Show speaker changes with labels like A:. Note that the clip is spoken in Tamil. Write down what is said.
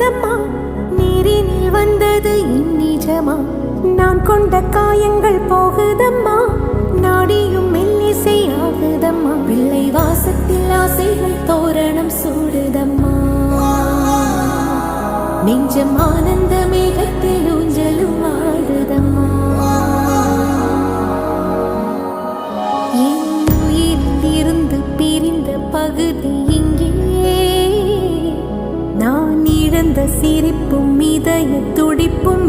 A: பொங்குதம்மா, நீரினில் வந்தது என் நிஜமா. நான் கொண்ட காயங்கள் போகுதம்மா, நாடியும் மெல்லிசை ஆகுதம்மா. பிள்ளை வாசத்தில் ஆசைகள் தோரணம் சூடுதம்மா, நெஞ்சம் ஆனந்த மேகத்தில் ஊஞ்சலும் ஆடுதம்மா. என் உயிரிலிருந்து பிரிந்த பகுதி இங்கே, நான் இழந்த சிரிப்பும் இதய துடிப்பும்